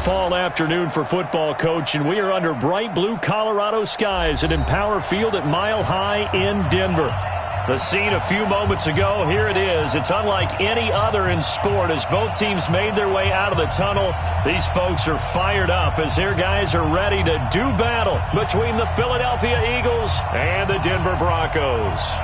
fall afternoon for football, Coach, and we are under bright blue Colorado skies at Empower Field at Mile High in Denver. The scene a few moments ago, here it is. It's unlike any other in sport as both teams made their way out of the tunnel. These folks are fired up as their guys are ready to do battle between the Philadelphia Eagles and the Denver Broncos.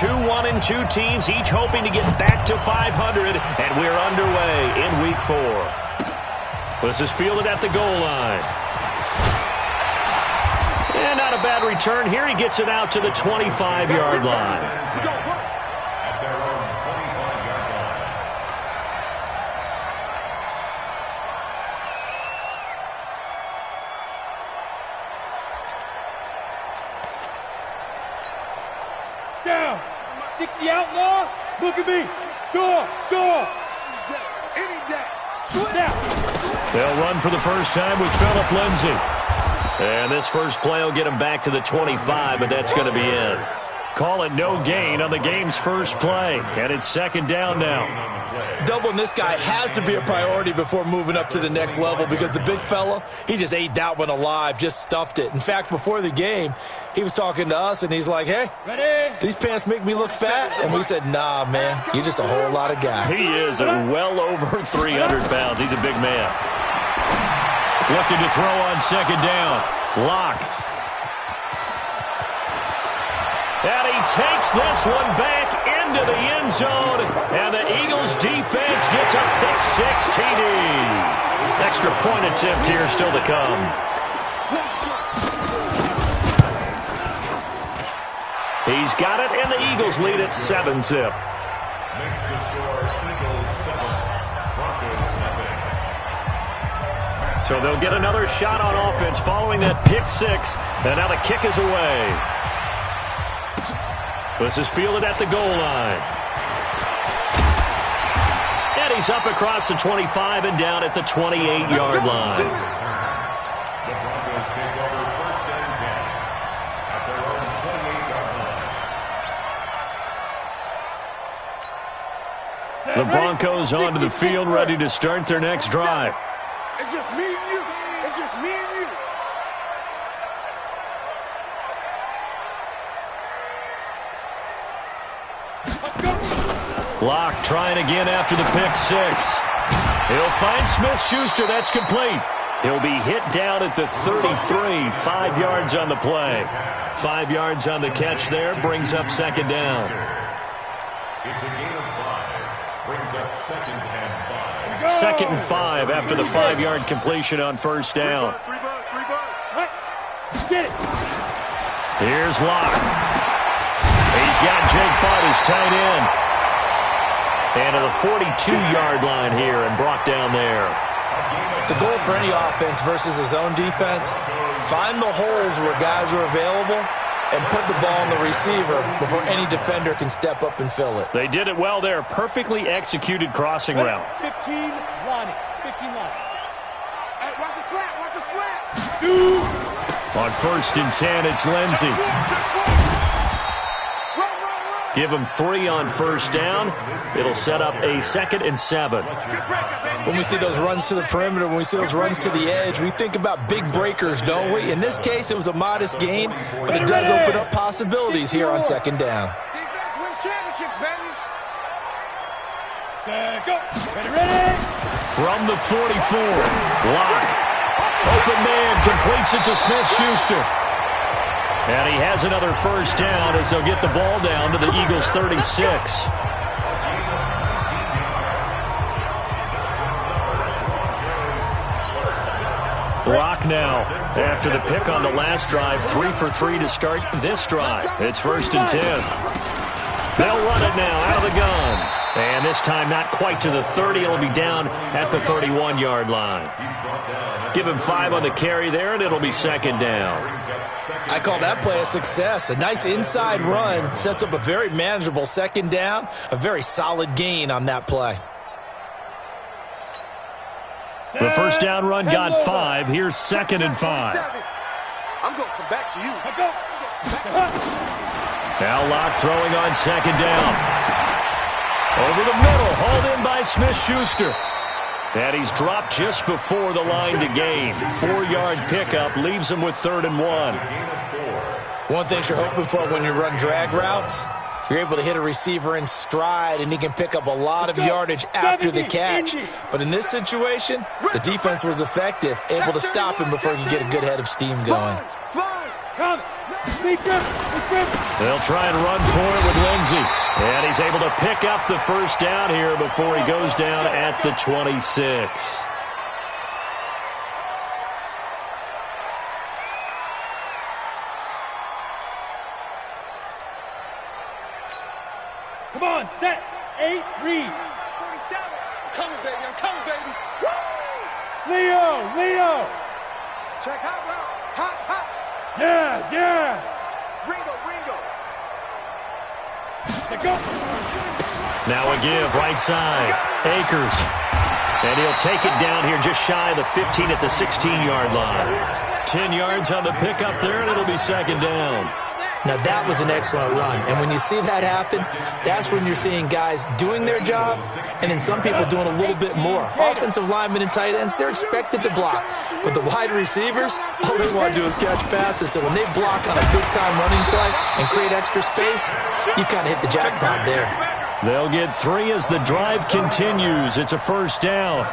2-1-2 teams, each hoping to get back to 500, and we're underway in Week 4. This is fielded at the goal line. And not a bad return here. He gets it out to the 25-yard line. Down. 60 outlaw. Look at me. Go. Any day. Down. They'll run for the first time with Phillip Lindsay. And this first play will get him back to the 25, but that's going to be in. Call it no gain on the game's first play. And it's second down now. Doubling this guy has to be a priority before moving up to the next level because the big fella, he just ate that one alive, just stuffed it. In fact, before the game, he was talking to us, and he's like, hey, these pants make me look fat? And we said, nah, man, you're just a whole lot of guy. He is well over 300 pounds. He's a big man. Looking to throw on second down. Locke. And he takes this one back into the end zone. And the Eagles defense gets a pick-6 TD. Extra point attempt here still to come. He's got it, and the Eagles lead at 7-zip. So they'll get another shot on offense following that pick-6. And now the kick is away. This is fielded at the goal line. And he's up across the 25 and down at the 28-yard line. The Broncos take over first and 10 at their own 28-yard line. The Broncos onto the field, ready to start their next drive. It's just me and you. It's just me and you. Locke trying again after the pick-6. He'll find Smith-Schuster. That's complete. He'll be hit down at the 33. 5 yards on the play. 5 yards on the catch there. Brings up second down. It's a gain of 5. Brings up second and 5. Second and 5 after the 5-yard completion on first down. Get it. Here's Locke. He's got Jake Butt as tight end. And to the 42-yard line here and brought down there. The goal for any offense versus his own defense, find the holes where guys are available and put the ball on the receiver before any defender can step up and fill it. They did it well there. Perfectly executed crossing route. 15 line. 15 line. Hey, watch the slap. 2. On first and 10, it's Lindsay. Give him 3 on first down. It'll set up a 2nd and 7. When we see those runs to the perimeter, when we see those runs to the edge, we think about big breakers, don't we? In this case, it was a modest gain, but it does open up possibilities here on second down. Defense wins championships, baby. Go. Ready. From the 44, Locke. Open man, completes it to Smith-Schuster. And he has another first down as they'll get the ball down to the Eagles' 36. Locke now, after the pick on the last drive, 3 for 3 to start this drive. It's first and 10. They'll run it now out of the gun. And this time not quite to the 30. It'll be down at the 31-yard line. Give him 5 on the carry there, and it'll be second down. I call that play a success. A nice inside run sets up a very manageable second down. A very solid gain on that play. The first down run got 5. Here's 2nd and 5. I'm going to come back to you. Now Locke throwing on 2nd down. Over the middle, hauled in by Smith-Schuster. And he's dropped just before the line to gain. 4-yard pickup leaves him with 3rd and 1. One thing you're hoping for when you run drag routes, you're able to hit a receiver in stride, and he can pick up a lot of yardage after the catch. But in this situation, the defense was effective, able to stop him before he could get a good head of steam going. They'll try and run for it with Lindsey. And he's able to pick up the first down here before he goes down at the 26. Come on, set, 8, read. 37. I'm coming, baby. I'm coming, baby. Woo! Leo. Check hot route. Hot. Yes. Ringo. Go. Now a give, right side. Akers. And he'll take it down here just shy of the 15 at the 16-yard line. 10 yards on the pickup there, and it'll be 2nd down. Now, that was an excellent run. And when you see that happen, that's when you're seeing guys doing their job and then some people doing a little bit more. Offensive linemen and tight ends, they're expected to block. But the wide receivers, all they want to do is catch passes. So when they block on a big-time running play and create extra space, you've kind of hit the jackpot there. They'll get 3 as the drive continues. It's a first down.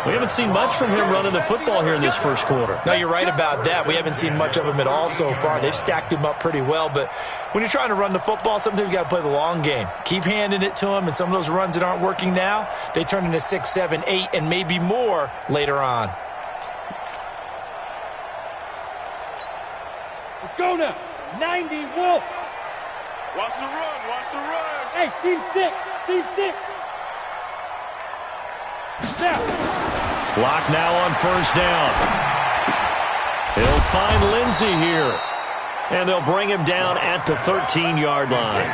We haven't seen much from him running the football here in this first quarter. No, you're right about that. We haven't seen much of him at all so far. They've stacked him up pretty well. But when you're trying to run the football, sometimes you got to play the long game. Keep handing it to him, and some of those runs that aren't working now, they turn into 6, 7, 8, and maybe more later on. Let's go now. 90, Wolf. Watch the run. Hey, seam 6. Down. Locke now on first down. He'll find Lindsey here. And they'll bring him down at the 13-yard line.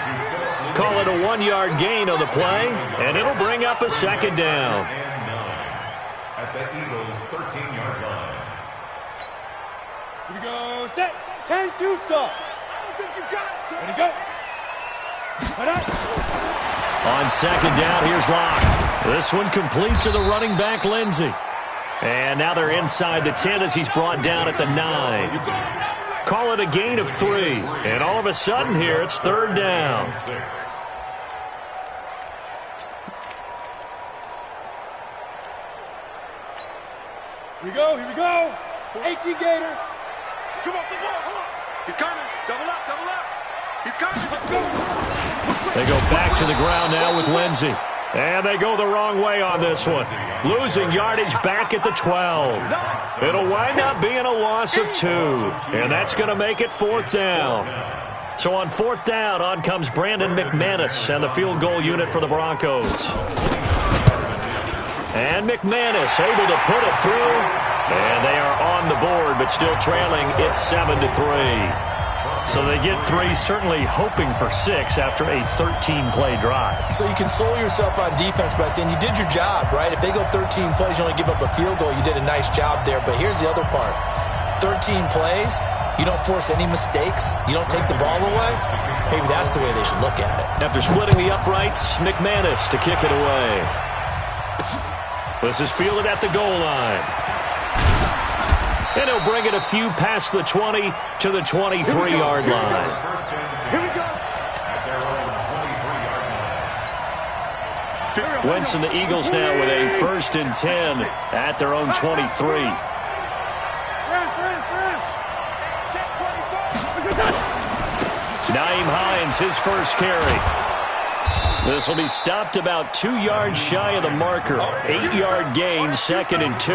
Call it a 1-yard gain on the play, and it'll bring up a 2nd down. At the Eagles' 13-yard line. Here we go. Set. 10-2 stop. I don't think you got it, son. Ready to go. On 2nd down, here's Locke. This one complete to the running back, Lindsey. And now they're inside the 10 as he's brought down at the 9. Call it a gain of 3. And all of a sudden here, it's 3rd down. Here we go. 18 Gator. Come off the ball. Hold on. He's coming. Double up. He's coming. Let's go. They go back to the ground now with Lindsey. And they go the wrong way on this one. Losing yardage back at the 12. It'll wind up being a loss of 2. And that's going to make it 4th down. So on 4th down, on comes Brandon McManus and the field goal unit for the Broncos. And McManus able to put it through. And they are on the board, but still trailing. It's 7-3. So they get 3, certainly hoping for 6 after a 13-play drive. So you console yourself on defense by saying you did your job, right? If they go 13 plays, you only give up a field goal, you did a nice job there. But here's the other part. 13 plays, you don't force any mistakes, you don't take the ball away. Maybe that's the way they should look at it. After splitting the uprights, McManus to kick it away. This is fielded at the goal line. And he'll bring it a few past the 20 to the 23-yard line. Here we go. Wentz and the Eagles now with a 1st and 10 at their own 23. Nyheim Hines, his first carry. This will be stopped about 2 yards shy of the marker. 8-yard gain, 2nd and 2.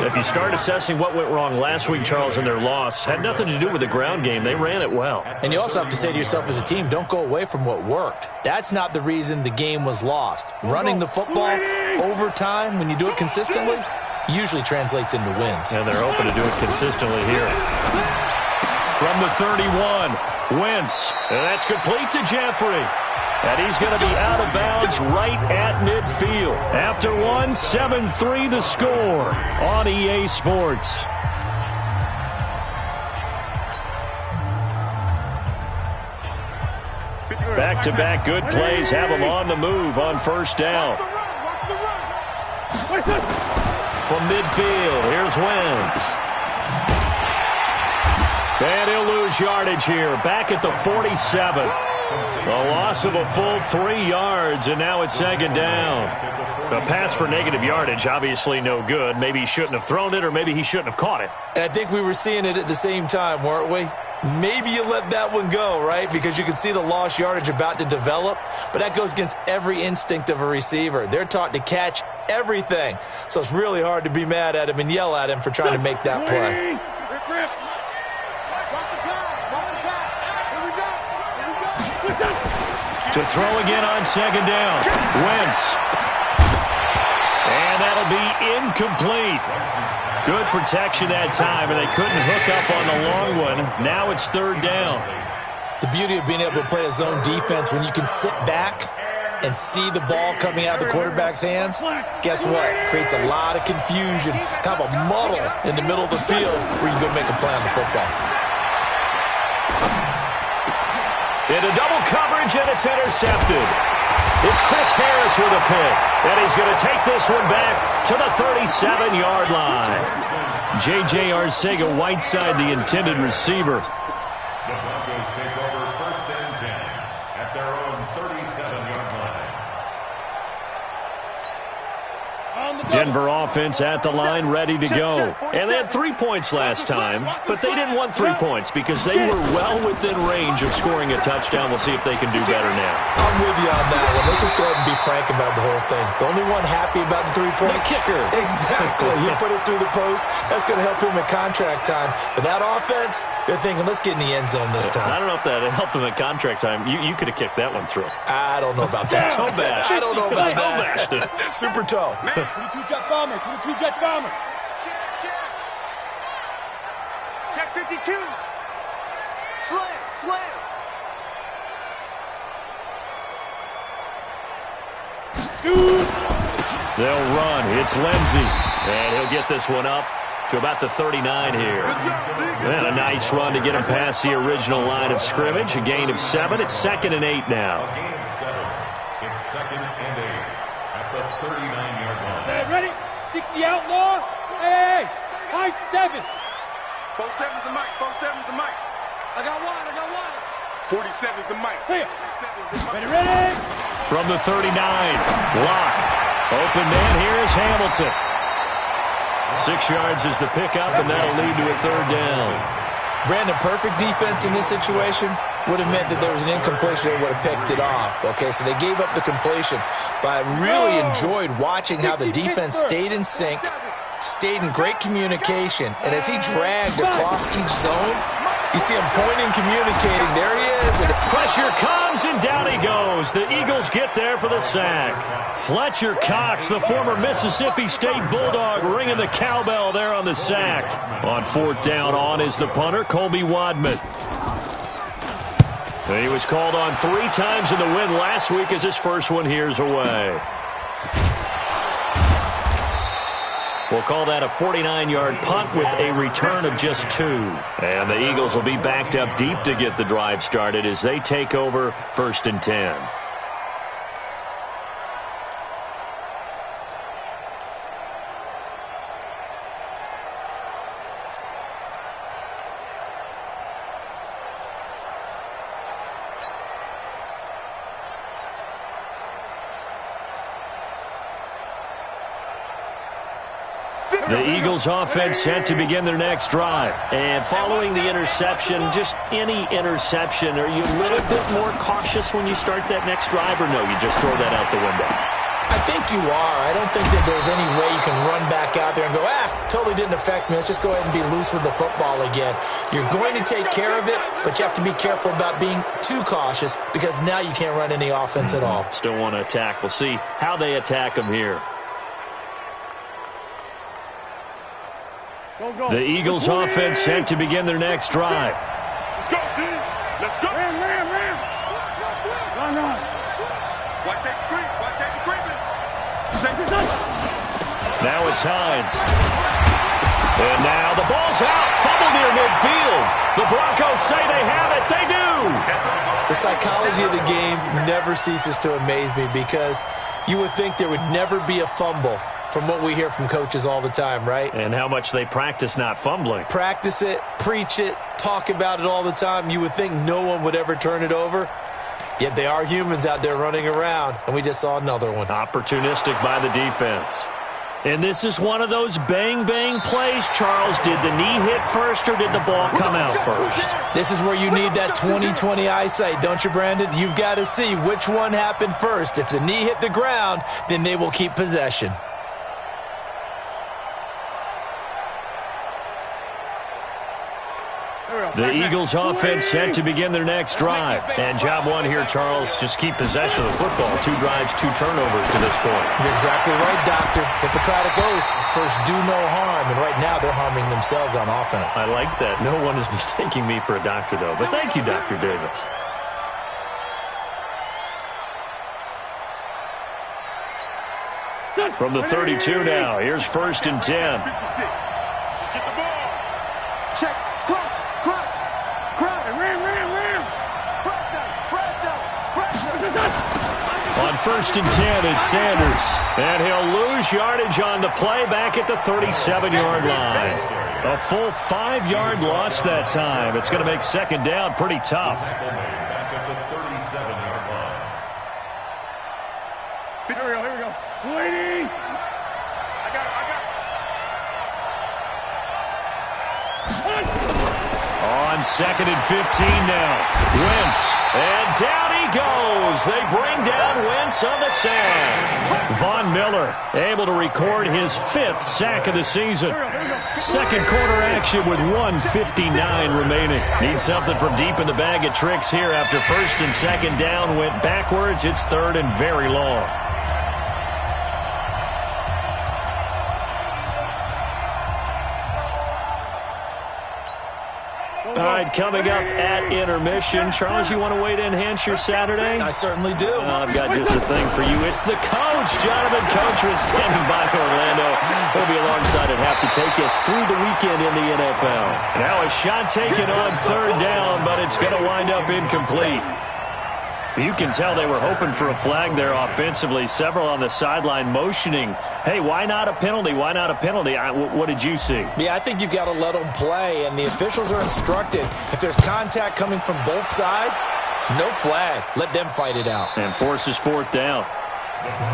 If you start assessing what went wrong last week, Charles, in their loss, had nothing to do with the ground game. They ran it well. And you also have to say to yourself as a team, don't go away from what worked. That's not the reason the game was lost. Running the football over time, when you do it consistently, usually translates into wins. And they're open to do it consistently here. From the 31, Wentz. And that's complete to Jeffrey. And he's going to be out of bounds right at midfield. After one, 7-3 the score on EA Sports. Back-to-back good plays have him on the move on first down. From midfield, here's Wentz. And he'll lose yardage here. Back at the 47. A loss of a full 3 yards, and now it's second down. A pass for negative yardage, obviously no good. Maybe he shouldn't have thrown it, or maybe he shouldn't have caught it. And I think we were seeing it at the same time, weren't we? Maybe you let that one go, right? Because you can see the lost yardage about to develop. But that goes against every instinct of a receiver. They're taught to catch everything. So it's really hard to be mad at him and yell at him for trying to make that play. To throw again on second down. Wentz. And that'll be incomplete. Good protection that time, and they couldn't hook up on the long one. Now it's third down. The beauty of being able to play a zone defense when you can sit back and see the ball coming out of the quarterback's hands, guess what? Creates a lot of confusion, kind of a muddle in the middle of the field where you can go make a play on the football. Into double coverage, and it's intercepted. It's Chris Harris with a pick, and he's going to take this one back to the 37-yard line. J.J. Arcega-Whiteside, the intended receiver. The Broncos take over first and 10 at their own 37-yard line. Denver offense at the line, ready to go. And they had 3 points last time, but they didn't want 3 points because they were well within range of scoring a touchdown. We'll see if they can do better now. I'm with you on that one. Let's just go ahead and be frank about the whole thing. The only one happy about the 3-point? The kicker. Exactly. He put it through the post. That's going to help him in contract time. But that offense, they're thinking, let's get in the end zone this time. I don't know if that helped him in contract time. You could have kicked that one through. I don't know about that. Toe bash. I don't know about that. Toe Super toe. 22-jet bomber. 22-jet bomber. Check 52. Slam. Shoot. They'll run. It's Lindsey. And he'll get this one up to about the 39 here. And a nice run to get him past the original line of scrimmage. A gain of 7. It's 2nd and 8 now. A gain of 7. It's 2nd and 8 at the 39-yard line. Set, ready? 60 outlaw. Hey, high 7. 47's the mic. 47's the mic. I got one. 47's the mic. Here. 47's the mic. Ready? From the 39, Locke. Open man, here's Hamilton. 6 yards is the pickup, and that'll lead to a third down. Brandon, perfect defense in this situation would have meant that there was an incompletion. They would have picked it off. Okay, so they gave up the completion. But I really enjoyed watching how the defense stayed in sync, stayed in great communication. And as he dragged across each zone, you see him pointing, communicating. There he is. And pressure comes, and down he goes. The Eagles get there for the sack. Fletcher Cox, the former Mississippi State Bulldog, ringing the cowbell there on the sack. On fourth down, on is the punter, Colby Wadman. He was called on 3 times in the win last week as his first one here's away. We'll call that a 49-yard punt with a return of just 2. And the Eagles will be backed up deep to get the drive started as they take over 1st and 10. The Eagles offense set to begin their next drive. And following the interception, just any interception, are you a little bit more cautious when you start that next drive, or no, you just throw that out the window? I think you are. I don't think that there's any way you can run back out there and go, totally didn't affect me. Let's just go ahead and be loose with the football again. You're going to take care of it, but you have to be careful about being too cautious because now you can't run any offense at all. Still want to attack. We'll see how they attack them here. The Eagles offense set to begin their next drive. Let's go, D. Let's go. Ram. Run. Watch Hayden creep. Watch Hayden creeping. Now it's Hines. And now the ball's out. Fumble near midfield. The Broncos say they have it. They do. The psychology of the game never ceases to amaze me because you would think there would never be a fumble from what we hear from coaches all the time, right? And how much they practice not fumbling. Practice it, preach it, talk about it all the time. You would think no one would ever turn it over. Yet they are humans out there running around, and we just saw another one. Opportunistic by the defense. And this is one of those bang-bang plays, Charles. Did the knee hit first or did the ball come out first? This is where you need that 20/20 eyesight, don't you, Brandon? You've got to see which one happened first. If the knee hit the ground, then they will keep possession. The Eagles offense set to begin their next drive. And job one here, Charles, just keep possession of the football. 2 drives, 2 turnovers to this point. You're exactly right, Doctor. Hippocratic oath. First, do no harm. And right now, they're harming themselves on offense. I like that. No one is mistaking me for a doctor, though. But thank you, Dr. Davis. From the 32 now, here's 1st and 10. 56. Get the ball. Check. Crunch. Ram. Press down. On 1st and 10, it's Sanders. And he'll lose yardage on the play back at the 37-yard line. A full 5-yard loss that time. It's going to make 2nd down pretty tough. Back at the 37-yard line. Here we go. Waiting. I got it. On 2nd and 15 now. Wentz. And down he goes. They bring down Wentz on the sack. Von Miller able to record his 5th sack of the season. 2nd quarter action with 1:59 remaining. Need something from deep in the bag of tricks here after 1st and 2nd down went backwards. It's 3rd and very long. All right, coming up at intermission. Charles, you want to wait to enhance your Saturday? I certainly do. I've got just a thing for you. It's the coach, Jonathan Coachman, standing by Orlando. He'll be alongside at half to take us through the weekend in the NFL. Now a shot taken on 3rd down, but it's going to wind up incomplete. You can tell they were hoping for a flag there offensively. Several on the sideline motioning, hey, why not a penalty? Why not a penalty? What did you see? Yeah, I think you've got to let them play, and the officials are instructed. If there's contact coming from both sides, no flag. Let them fight it out. And forces 4th down.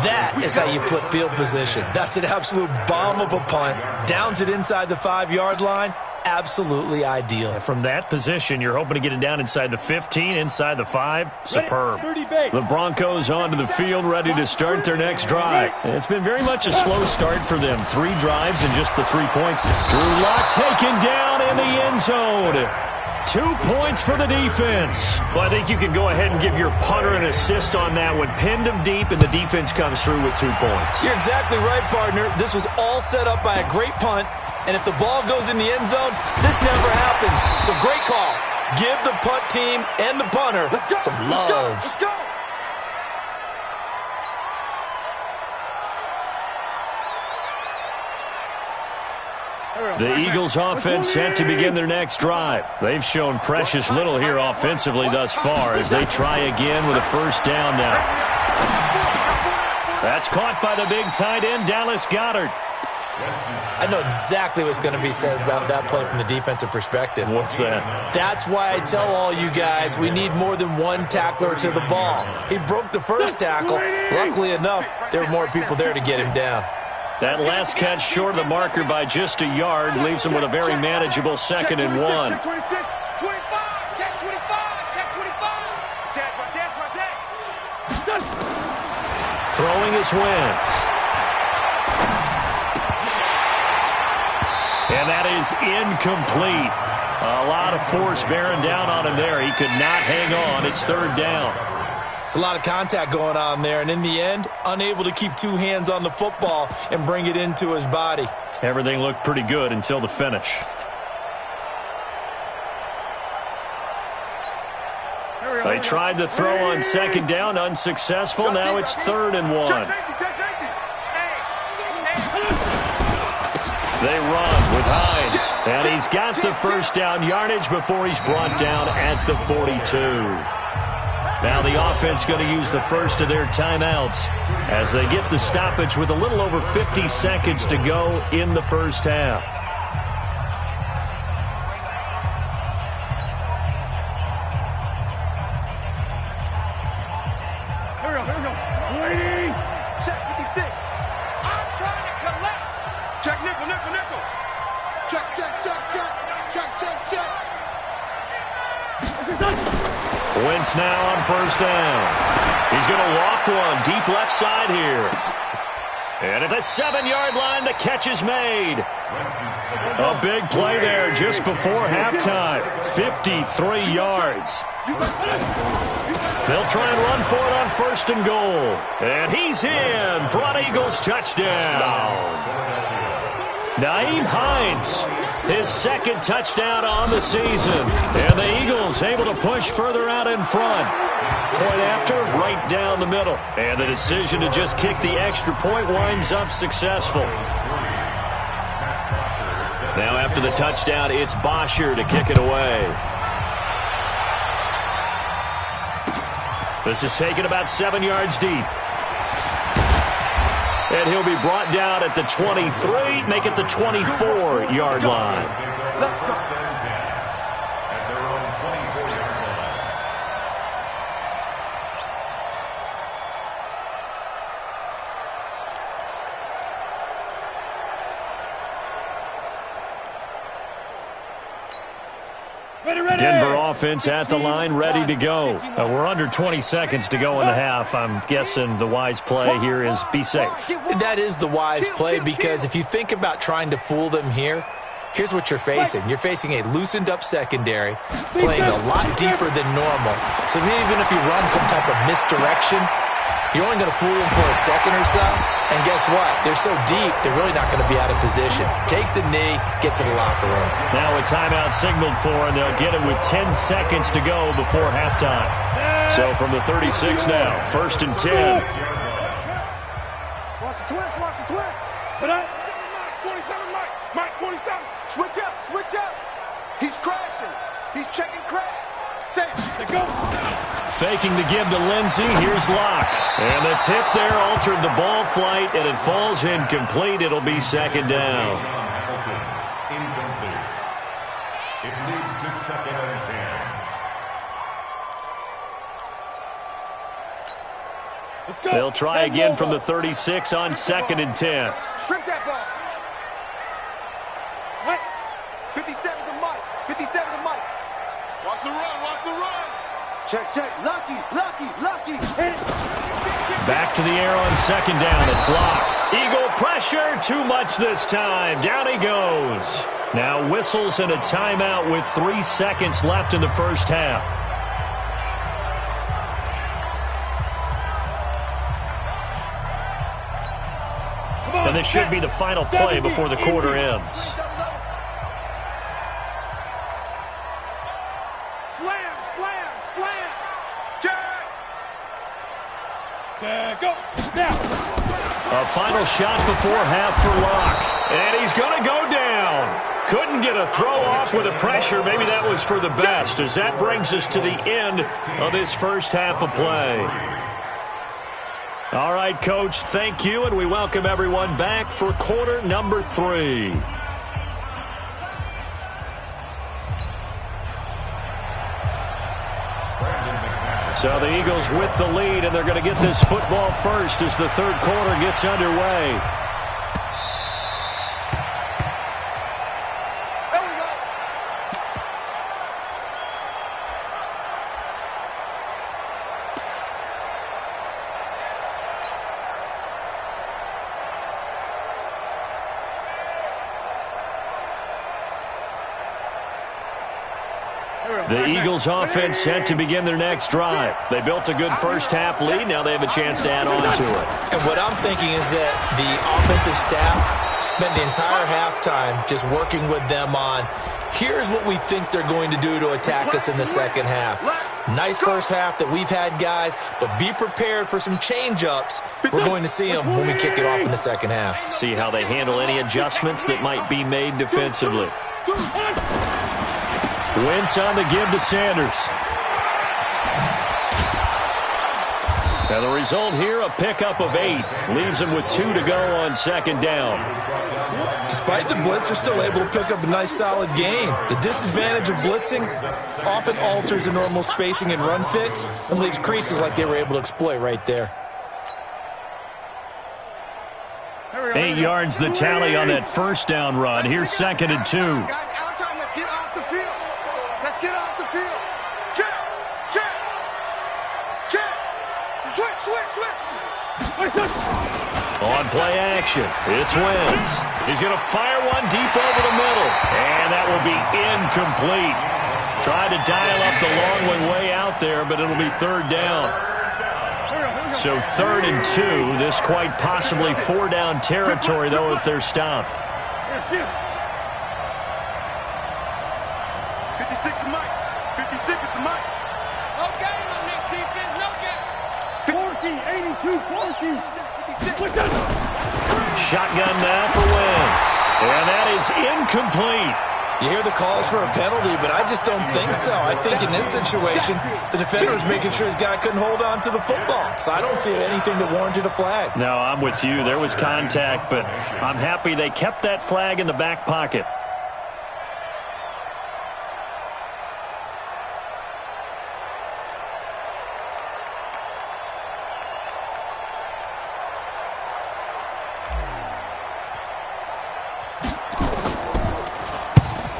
That is how you flip field position. That's an absolute bomb of a punt. Downs it inside the 5-yard line. Absolutely ideal. And from that position, you're hoping to get it down inside the 15, inside the 5. Superb. The Broncos onto the field, ready to start their next drive. And it's been very much a slow start for them. 3 drives and just the 3 points. Drew Lock taken down in the end zone. 2 points for the defense. Well, I think you can go ahead and give your punter an assist on that one. Pinned him deep, and the defense comes through with 2 points. You're exactly right, partner. This was all set up by a great punt, and if the ball goes in the end zone, this never happens. So great call. Give the punt team and the punter some love. Let's go. The Eagles offense set to begin their next drive. They've shown precious little here offensively thus far as they try again with a 1st down now. That's caught by the big tight end, Dallas Goedert. I know exactly what's going to be said about that play from the defensive perspective. What's that? That's why I tell all you guys we need more than one tackler to the ball. He broke the first tackle. Luckily enough, there were more people there to get him down. That last catch short of the marker by just a yard leaves him with a very manageable 2nd and 1. Check 26, 25, check 25, check 25. Check. Throwing is Wentz. And that is incomplete. A lot of force bearing down on him there. He could not hang on. It's 3rd down. It's a lot of contact going on there, and in the end, unable to keep 2 hands on the football and bring it into his body. Everything looked pretty good until the finish. They tried the throw on second down, unsuccessful. Now it's 3rd and 1. They run with Hines, and he's got the first down yardage before he's brought down at the 42. Now the offense going to use the first of their timeouts as they get the stoppage with a little over 50 seconds to go in the first half. Here we go. Waiting. Check 56. I'm trying to collect. Check nickel. Check. Wentz now on first down. He's going to loft one deep left side here. And at the 7-yard line, the catch is made. A big play there just before halftime. 53 yards. They'll try and run for it on 1st and goal. And he's in for an Eagles touchdown. Nyheim Hines, his 2nd touchdown on the season. And the Eagles able to push further out in front. Point after, right down the middle. And the decision to just kick the extra point winds up successful. Now after the touchdown, it's Bosher to kick it away. This is taken about 7 yards deep. And he'll be brought down at the 23, make it the 24-yard line. Let's go. Denver offense at the line, ready to go. We're under 20 seconds to go in the half. I'm guessing the wise play here is be safe. That is the wise play, because if you think about trying to fool them here, here's what you're facing. You're facing a loosened up secondary, playing a lot deeper than normal. So even if you run some type of misdirection, you're only going to fool them for a second or so. And guess what? They're so deep, they're really not going to be out of position. Take the knee, get to the locker room. Now a timeout signaled for, and they'll get it with 10 seconds to go before halftime. So from the 36 now, 1st and 10. Watch the twist. But 47, Mike, 47. Switch up. He's crashing. He's checking crash. Safe. Go. Faking the give to Lindsey. Here's Locke. And the tip there altered the ball flight, and it falls incomplete. It'll be 2nd down. Incomplete. It leads to 2nd and 10. Let's go. They'll try again from the 36 on 2nd and 10. Strip that ball. What? 57 to Mike. 57 to Mike. Watch the run. Check. Lucky. Back to the air on 2nd down. It's Locke. Eagle pressure. Too much this time. Down he goes. Now whistles and a timeout with 3 seconds left in the first half. And this should be the final play before the quarter ends. Go. Now. A final shot before half for Locke. And he's going to go down. Couldn't get a throw off with the pressure. Maybe that was for the best, as that brings us to the end of this first half of play. All right, Coach, thank you, and we welcome everyone back for quarter number 3. So the Eagles with the lead, and they're going to get this football first as the 3rd quarter gets underway. The Eagles offense set to begin their next drive. They built a good first half lead. Now they have a chance to add on to it. And what I'm thinking is that the offensive staff spent the entire halftime just working with them on, here's what we think they're going to do to attack us in the second half. Nice first half that we've had, guys, but be prepared for some change-ups. We're going to see them when we kick it off in the second half. See how they handle any adjustments that might be made defensively. Wentz on the give to Sanders. Now the result here, a pickup of 8. Leaves them with 2 to go on second down. Despite the blitz, they're still able to pick up a nice, solid gain. The disadvantage of blitzing often alters the normal spacing and run fits and leaves creases like they were able to exploit right there. 8 yards the tally on that first down run. Here's 2nd and 2. Guys, our time. Let's get off the field. Let's get off the field. Check. Check. Check. Switch. On play action, it's Wentz. He's going to fire one deep over the middle. And that will be incomplete. Tried to dial up the long one way out there, but it'll be 3rd down. So 3rd and 2. This quite possibly 4-down territory, though, if they're stopped. 56 to Mike. 56 is the Mike. No game on this defense, no game. 40, 82, 40. Shotgun now for Wentz. And that is incomplete. You hear the calls for a penalty, but I just don't think so. I think in this situation, the defender was making sure his guy couldn't hold on to the football. So I don't see anything that warranted a flag. No, I'm with you. There was contact, but I'm happy they kept that flag in the back pocket.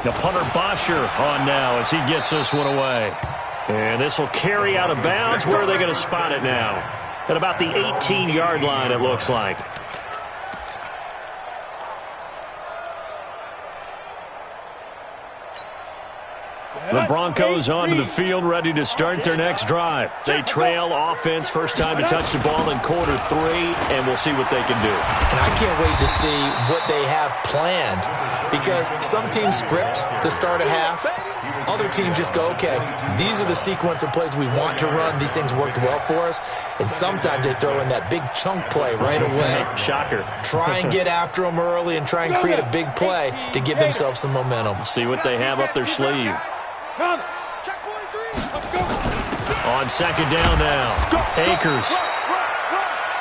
The punter Bosher on now as he gets this one away. And this will carry out of bounds. Where are they going to spot it now? At about the 18-yard line, it looks like. The Broncos onto the field, ready to start their next drive. They trail offense, first time to touch the ball in quarter 3, and we'll see what they can do. And I can't wait to see what they have planned, because some teams script to start a half. Other teams just go, okay, these are the sequence of plays we want to run. These things worked well for us. And sometimes they throw in that big chunk play right away. Shocker. Try and get after them early and try and create a big play to give themselves some momentum. See what they have up their sleeve. Check 43. Let's go. On second down now. Akers.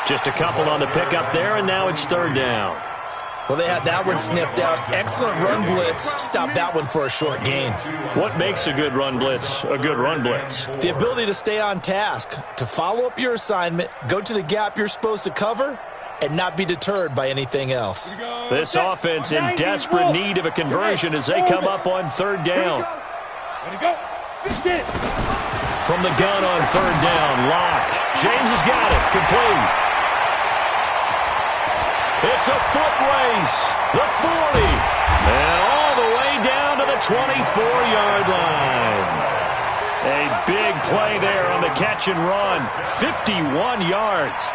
Just a couple on the pickup there, and now it's 3rd down. Well, they had that one sniffed out. Excellent run blitz. Stopped that one for a short gain. What makes a good run blitz a good run blitz? The ability to stay on task, to follow up your assignment, go to the gap you're supposed to cover, and not be deterred by anything else. This offense in desperate need of a conversion as they come up on 3rd down. From the gun on 3rd down, Locke. James has got it. Complete. It's a foot race. The 40. And all the way down to the 24-yard line. A big play there on the catch and run. 51 yards.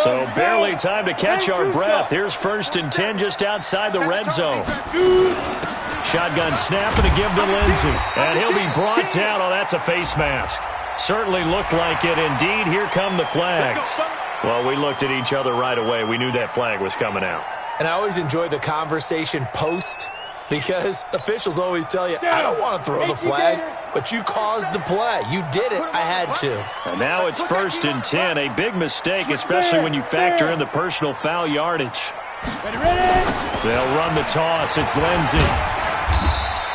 So barely time to catch our breath. Here's 1st and 10 just outside the red zone. Shotgun snap and a give to Lindsey. And he'll be brought down. Oh, that's a face mask. Certainly looked like it. Indeed, here come the flags. Well, we looked at each other right away. We knew that flag was coming out. And I always enjoy the conversation post, because officials always tell you, I don't want to throw the flag, but you caused the play. You did it. I had to. And now it's 1st and 10. A big mistake, especially when you factor in the personal foul yardage. They'll run the toss. It's Lindsey.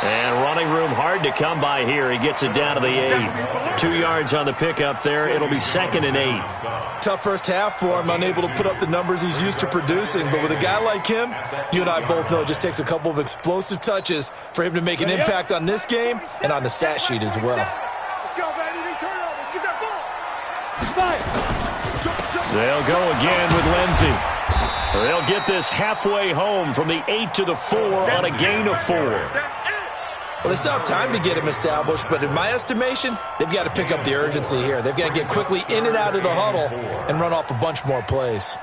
And running room hard to come by here. He gets it down to the 8. 2 yards on the pickup there. It'll be 2nd and 8. Tough first half for him, unable to put up the numbers he's used to producing. But with a guy like him, you and I both know it just takes a couple of explosive touches for him to make an impact on this game and on the stat sheet as well. Let's go, baby. Turnover. Get that ball. They'll go again with Lindsey. They'll get this halfway home from the 8 to the 4 on a gain of 4. Well, they still have time to get him established, but in my estimation, they've got to pick up the urgency here. They've got to get quickly in and out of the huddle and run off a bunch more plays.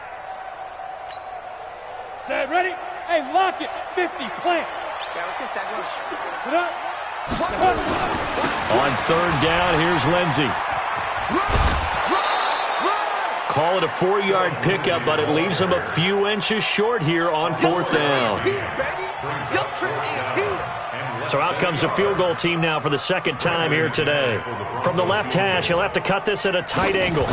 Set, ready? Hey, lock it. 50, plant. Yeah, let's get set. Put up. On third down, here's Lindsey. Call it a 4-yard pickup, but it leaves him a few inches short here on fourth down. So out comes the field goal team now for the second time here today. From the left hash, he'll have to cut this at a tight angle.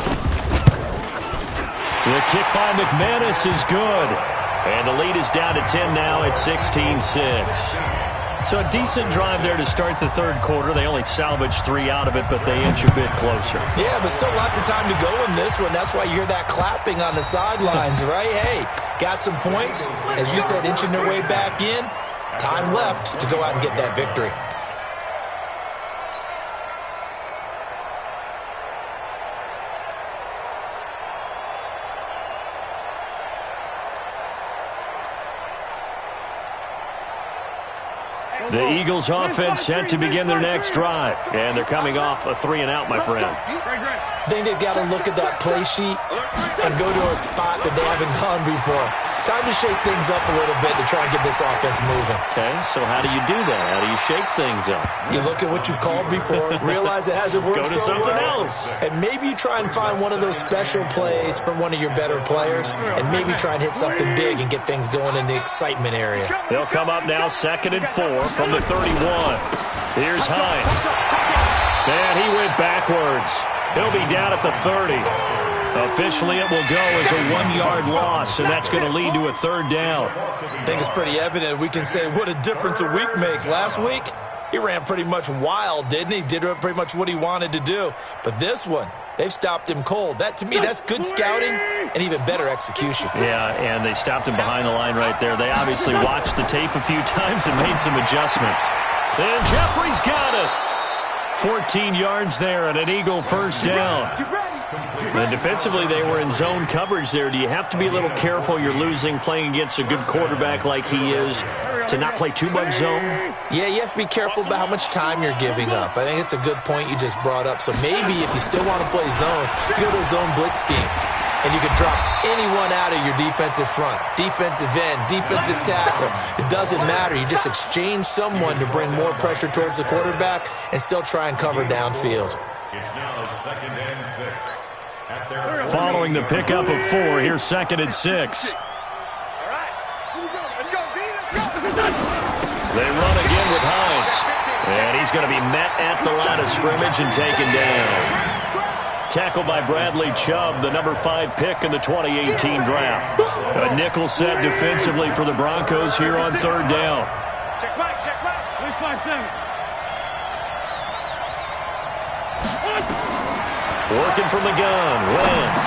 The kick by McManus is good. And the lead is down to 10 now at 16-6. So a decent drive there to start the third quarter. They only salvaged 3 out of it, but they inch a bit closer. Yeah, but still lots of time to go in this one. That's why you hear that clapping on the sidelines, right? Hey, got some points. As you said, inching their way back in. Time left to go out and get that victory. The Eagles offense set to begin their next drive. And they're coming off a 3-and-out, my friend. I think they've got to look at that play sheet and go to a spot that they haven't gone before. Time to shake things up a little bit to try and get this offense moving. Okay, so how do you do that? How do you shake things up? You look at what you've called before, realize it hasn't worked so well. Go to something else. And maybe you try and find one of those special plays from one of your better players, and maybe try and hit something big and get things going in the excitement area. They'll come up now 2nd and 4 from the 31. Here's Hines. And he went backwards. He'll be down at the 30. Officially, it will go as a 1-yard loss, and that's going to lead to a third down. I think it's pretty evident. We can say what a difference a week makes. Last week, he ran pretty much wild, didn't he? Did pretty much what he wanted to do. But this one, they've stopped him cold. That, to me, that's good scouting and even better execution. Yeah, and they stopped him behind the line right there. They obviously watched the tape a few times and made some adjustments. And Jeffrey's got it. 14 yards there and an Eagle first down. And defensively, they were in zone coverage there. Do you have to be a little careful? You're losing playing against a good quarterback like he is to not play too much zone? Yeah, you have to be careful about how much time you're giving up. I think it's a good point you just brought up. So maybe if you still want to play zone, you go to a zone blitz scheme. And you can drop anyone out of your defensive front. Defensive end, defensive tackle. It doesn't matter. You just exchange someone to bring more pressure towards the quarterback and still try and cover downfield. It's now 2nd and 6. Following the pickup of 4, here's 2nd and 6. All right. Let's go, B. Let's go. They run again with Hines. And he's going to be met at the line of scrimmage and taken down. Tackled by Bradley Chubb, the number 5 pick in the 2018 draft. A nickel set defensively for the Broncos here on third down. Check back, check back. 3-5-7. Working from the gun, Wentz.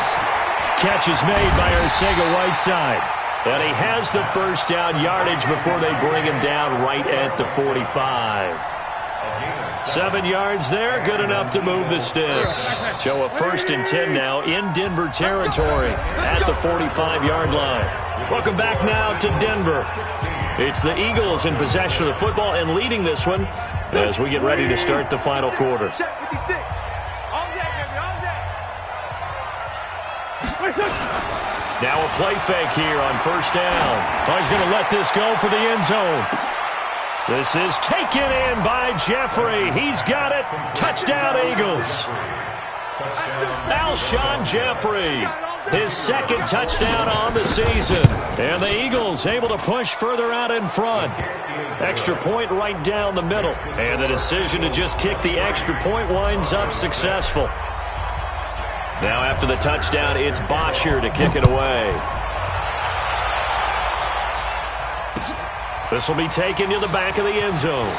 Catch is made by Arcega-Whiteside. And he has the first down yardage before they bring him down right at the 45. 7 yards there, good enough to move the sticks. So a 1st and 10 now in Denver territory at the 45-yard line. Welcome back now to Denver. It's the Eagles in possession of the football and leading this one as we get ready to start the final quarter. Check 56. All day, baby, all day. Now a play fake here on first down. Oh, he's going to let this go for the end zone. This is taken in by Jeffrey. He's got it. Touchdown, Eagles. Alshon Jeffrey, his 2nd touchdown on the season. And the Eagles able to push further out in front. Extra point right down the middle. And the decision to just kick the extra point winds up successful. Now after the touchdown, it's Bosher to kick it away. This will be taken to the back of the end zone.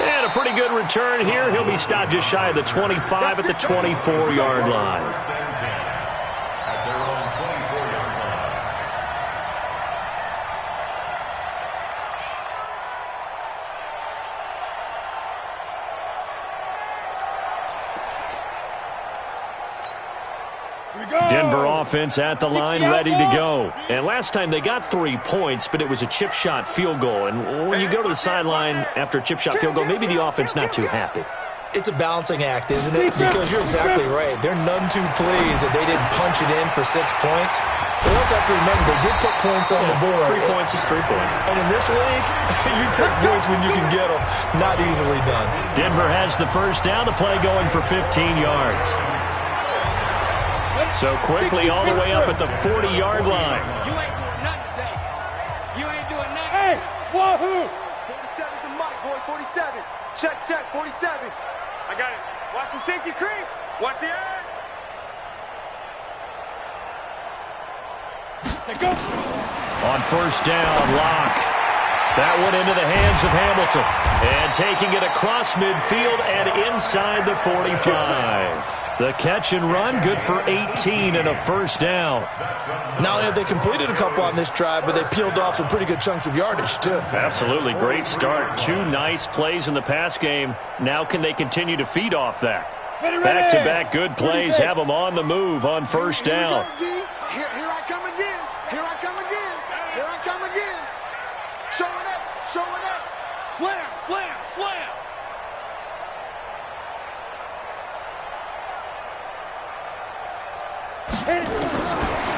And a pretty good return here. He'll be stopped just shy of the 25 at the 24-yard line. Denver offense at the line, ready to go. And last time they got 3 points, but it was a chip shot field goal. And when you go to the sideline after a chip shot field goal, maybe the offense not too happy. It's a balancing act, isn't it? Because you're exactly right. They're none too pleased that they didn't punch it in for 6 points. They also have to remember they did put points on the board. 3 points is 3 points. And in this league, you take points when you can get them. Not easily done. Denver has the first down. The play going for 15 yards. So quickly all the way up at the 40-yard line. You ain't doing nothing today. You ain't doing nothing. Hey, wahoo! 47's the mic, boy. 47. Check, 47. I got it. Watch the safety creep. Watch the edge. Go. On first down, Locke. That one into the hands of Hamilton. And taking it across midfield and inside the 45. The catch and run, good for 18 and a first down. Not only have they completed a couple on this drive, but they peeled off some pretty good chunks of yardage, too. Absolutely. Great start. 2 nice plays in the pass game. Now can they continue to feed off that? Back-to-back good plays have them on the move on first down. Here I come again. Here I come again. Here I come again. Showing up. Showing up. Slam, slam, slam.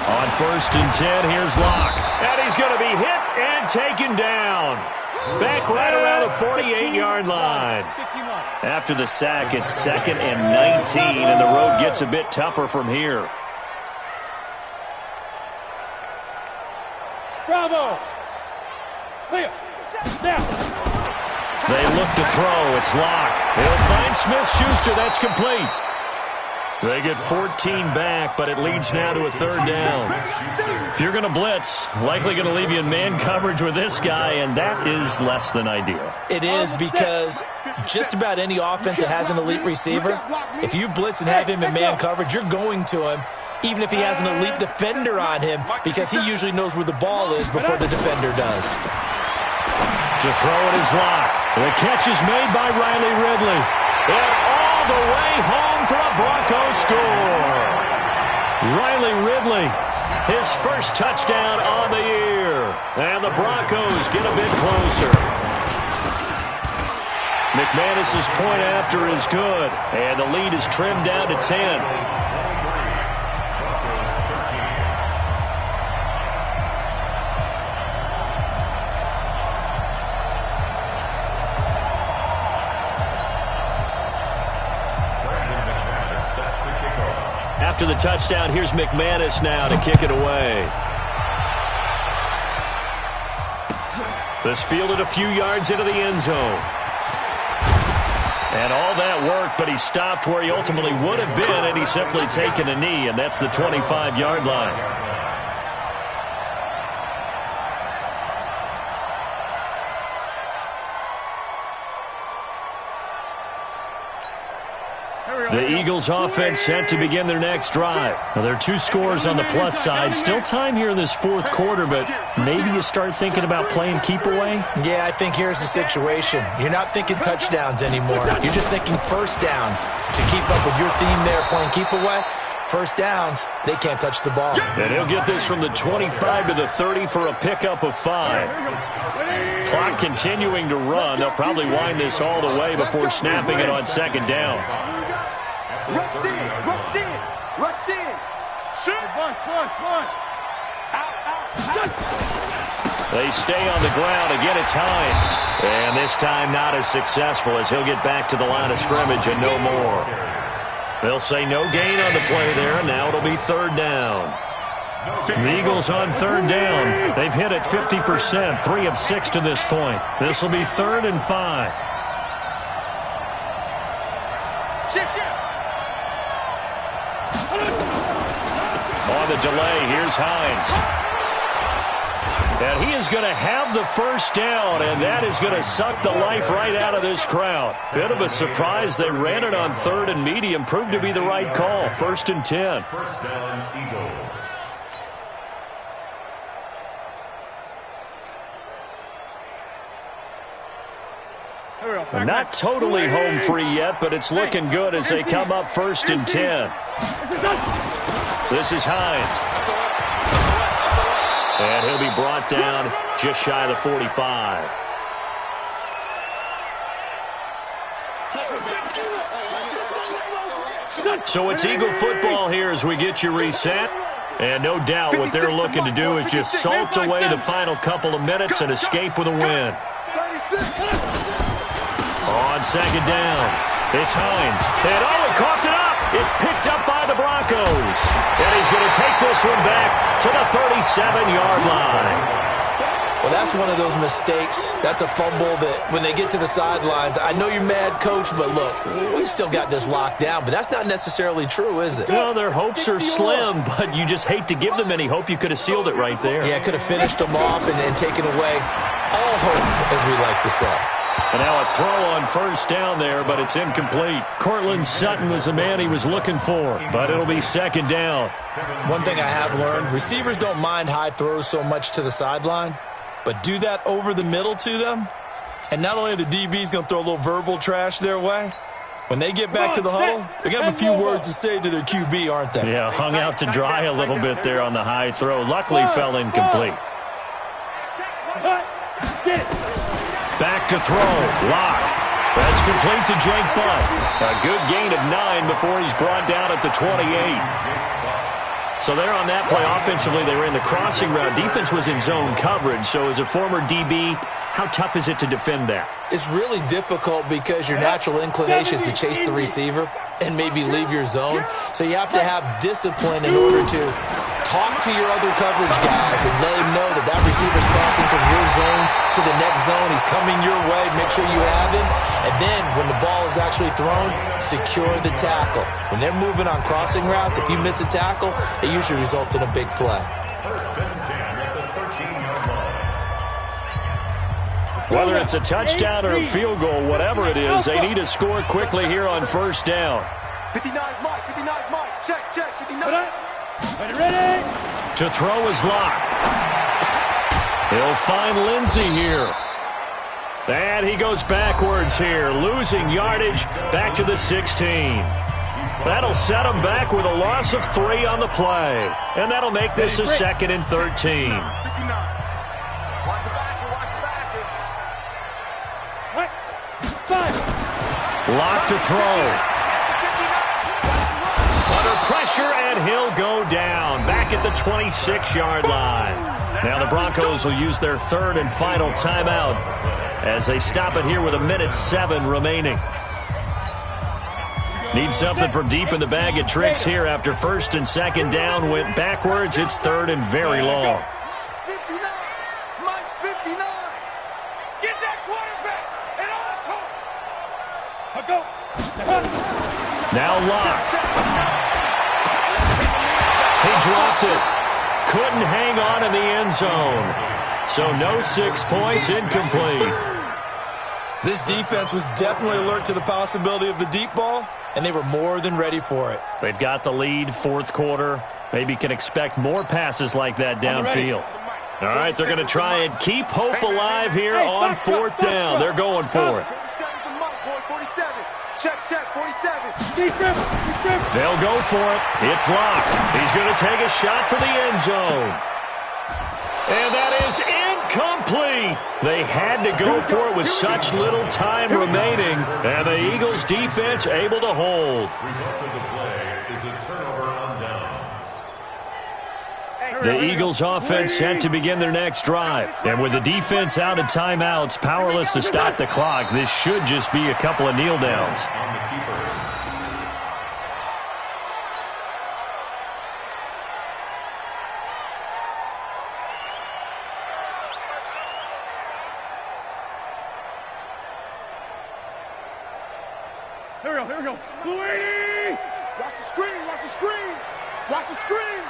On first and 10, here's Locke. And he's going to be hit and taken down. Back right around the 48-yard line. After the sack, it's 2nd and 19, and the road gets a bit tougher from here. Bravo. Clear. Now. They look to throw. It's Locke. He'll find Smith-Schuster. That's complete. They get 14 back, but it leads now to a 3rd down. If you're going to blitz, likely going to leave you in man coverage with this guy, and that is less than ideal. It is, because just about any offense that has an elite receiver, if you blitz and have him in man coverage, you're going to him, even if he has an elite defender on him, because he usually knows where the ball is before the defender does. To throw it is Locke. The catch is made by Riley Ridley. And all the way home for a Broncos score. Riley Ridley, his first touchdown on the year. And the Broncos get a bit closer. McManus's point after is good. And the lead is trimmed down to 10. After the touchdown, here's McManus now to kick it away. This fielded a few yards into the end zone. And all that worked, but he stopped where he ultimately would have been, and he's simply taken a knee, and that's the 25-yard line. The Eagles offense set to begin their next drive. Now, there are 2 scores on the plus side. Still time here in this 4th quarter, but maybe you start thinking about playing keep away? Yeah, I think here's the situation. You're not thinking touchdowns anymore. You're just thinking first downs. To keep up with your theme there, playing keep away, first downs, they can't touch the ball. And he'll get this from the 25 to the 30 for a pickup of 5. Clock continuing to run. They'll probably wind this all the way before snapping it on 2nd down. Rush in, rush in, rush in. Shoot. One. Out. They stay on the ground. Again, it's Hines. And this time not as successful as he'll get back to the line of scrimmage and no more. They'll say no gain on the play there. Now it'll be 3rd down. The Eagles on 3rd down. They've hit it 50%, 3 of 6 to this point. This will be 3rd and 5. Shift. On the delay, here's Hines. And he is going to have the first down, and that is going to suck the life right out of this crowd. Bit of a surprise. They ran it on 3rd and medium. Proved to be the right call. 1st and 10. First down, Eagles. Not totally home free yet, but it's looking good as they come up 1st and 10. This is Hines. And he'll be brought down just shy of the 45. So it's Eagle football here as we get you reset. And no doubt what they're looking to do is just salt away the final couple of minutes and escape with a win. On second down, it's Hines. And he coughed it up. It's picked up by the Broncos. And he's going to take this one back to the 37-yard line. Well, that's one of those mistakes. That's a fumble that when they get to the sidelines, I know you're mad, Coach, but look, we still got this locked down. But that's not necessarily true, is it? Well, their hopes are slim, but you just hate to give them any hope. You could have sealed it right there. Yeah, could have finished them off and taken away all hope, as we like to say. And now a throw on first down there, but it's incomplete. Cortland Sutton was the man he was looking for, but it'll be second down. One thing I have learned, receivers don't mind high throws so much to the sideline, but do that over the middle to them, and not only are the DBs going to throw a little verbal trash their way, when they get back to the huddle, they're going to have a few words to say to their QB, aren't they? Yeah, hung out to dry a little bit there on the high throw. Luckily fell incomplete. Back to throw. Lock. That's complete to Jake Butt. A good gain of 9 before he's brought down at the 28. So there on that play, offensively, they ran the crossing route. Defense was in zone coverage. So as a former DB, how tough is it to defend that? It's really difficult because your natural inclination is to chase the receiver and maybe leave your zone. So you have to have discipline in order to talk to your other coverage guys and let him know that that receiver's crossing from your zone to the next zone. He's coming your way. Make sure you have him. And then when the ball is actually thrown, secure the tackle. When they're moving on crossing routes, if you miss a tackle, it usually results in a big play. Whether it's a touchdown or a field goal, whatever it is, they need to score quickly here on first down. 59 Mike, 59 Mike, check, 59. Ready? To throw is Lock. He'll find Lindsey here. And he goes backwards here, losing yardage back to the 16. That'll set him back with a loss of 3 on the play. And that'll make this a 2nd and 13. Lock to throw. Under pressure, and he'll go down. Back at the 26-yard line. Now the Broncos will use their 3rd and final timeout as they stop it here with 1:07 remaining. Need something from deep in the bag of tricks here after 1st and 2nd down went backwards. It's 3rd and very long. Now Lock. He dropped it. Couldn't hang on in the end zone. So no 6 points, incomplete. This defense was definitely alert to the possibility of the deep ball, and they were more than ready for it. They've got the lead, 4th quarter. Maybe can expect more passes like that downfield. All right, they're going to try and keep hope alive here on 4th down. They're going for it. Check, 47. They'll go for it. It's Lock. He's going to take a shot for the end zone. And that is incomplete. They had to go for it with such little time remaining. And the Eagles defense able to hold. Result of the play is a turnover on downs. The Eagles offense set to begin their next drive. And with the defense out of timeouts, powerless to stop the clock, this should just be a couple of kneel downs. Here we go. Louie! Watch the screen, watch the screen.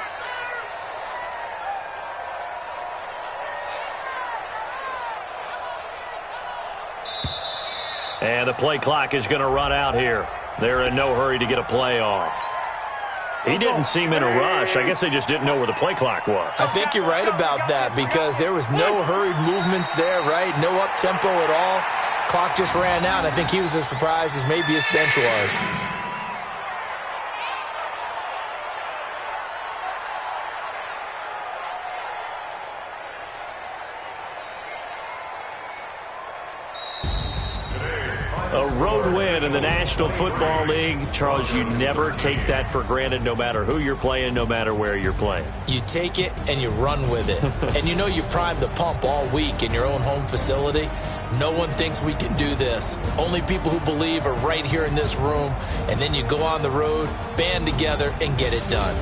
And the play clock is going to run out here. They're in no hurry to get a play off. He didn't seem in a rush. I guess they just didn't know where the play clock was. I think you're right about that because there was no hurried movements there, right? No up-tempo at all. Clock just ran out. I think he was as surprised as maybe his bench was. Today's A road win in the National Football League. Charles, you never take that for granted no matter who you're playing, no matter where you're playing. You take it and you run with it. And you know you primed the pump all week in your own home facility. No one thinks we can do this. Only people who believe are right here in this room. And then you go on the road, band together, and get it done.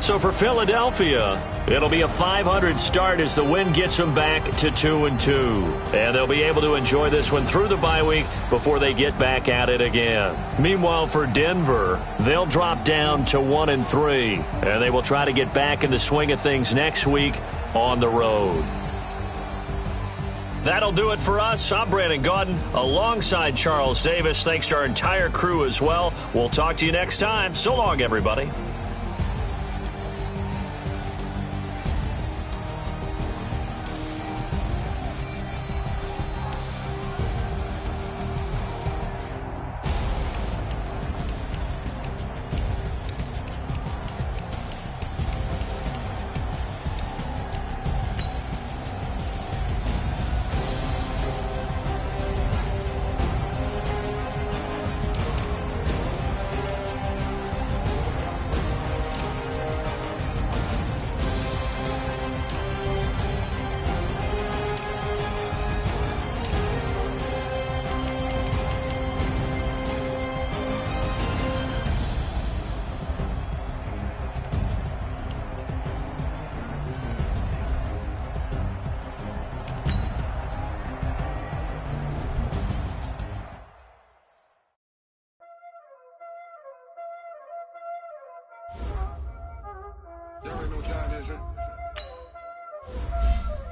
So for Philadelphia, it'll be a 500 start as the win gets them back to 2-2. And they'll be able to enjoy this one through the bye week before they get back at it again. Meanwhile, for Denver, they'll drop down to 1-3. And they will try to get back in the swing of things next week on the road. That'll do it for us. I'm Brandon Gaudin alongside Charles Davis. Thanks to our entire crew as well. We'll talk to you next time. So long, everybody. There ain't no time, is it?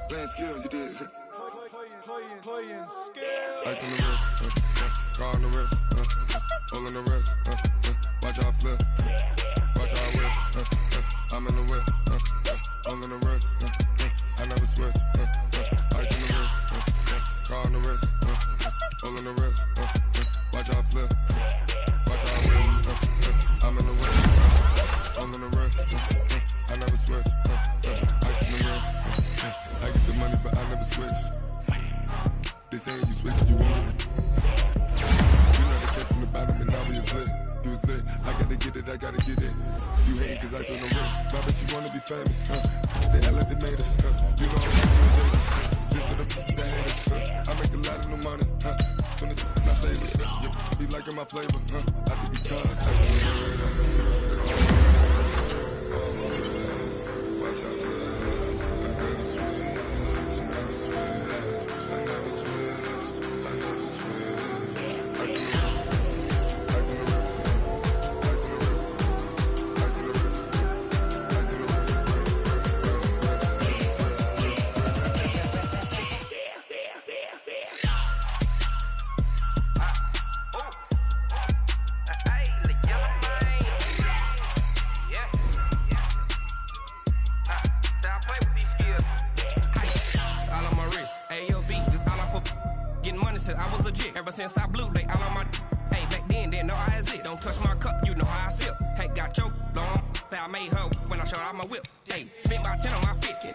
Playing skills, you did. Playing skills. Ice on the wrist, car on the wrist, hole in the wrist, watch how I flip, watch how I whip, I'm in the whip, hole in the wrist, I never switch, ice on the wrist, car on the wrist, hole in the wrist, watch how I flip, watch how I whip, I'm in the whip, hole in the wrist, I never switch, ice in the wrist, I get the money but I never switch. They saying you switch, you want it. You know the tip from the bottom and now we is lit. You was lit, I gotta get it, I gotta get it. You hate cause ice on the wrist. My bitch, you wanna be famous, They act like they made us, You know I'm in Vegas, This for the haters, I make a lot of new money, When it's not savers, You be liking my flavor, I think it's cause ice on the wrist. Watch out for this, I never switch, I never switch. I never switch, I never switch. Ice in the wrist, ice in the wrist, ice in the wrist, ice in the wrist, ice in the wrist, I was legit. Ever since I blew, they all on my hey, back then, didn't know I exist. Don't touch my cup, you know how I sip. Hey, got choked, long. I made her when I showed out my whip. Hey, spent about 10 on my 50.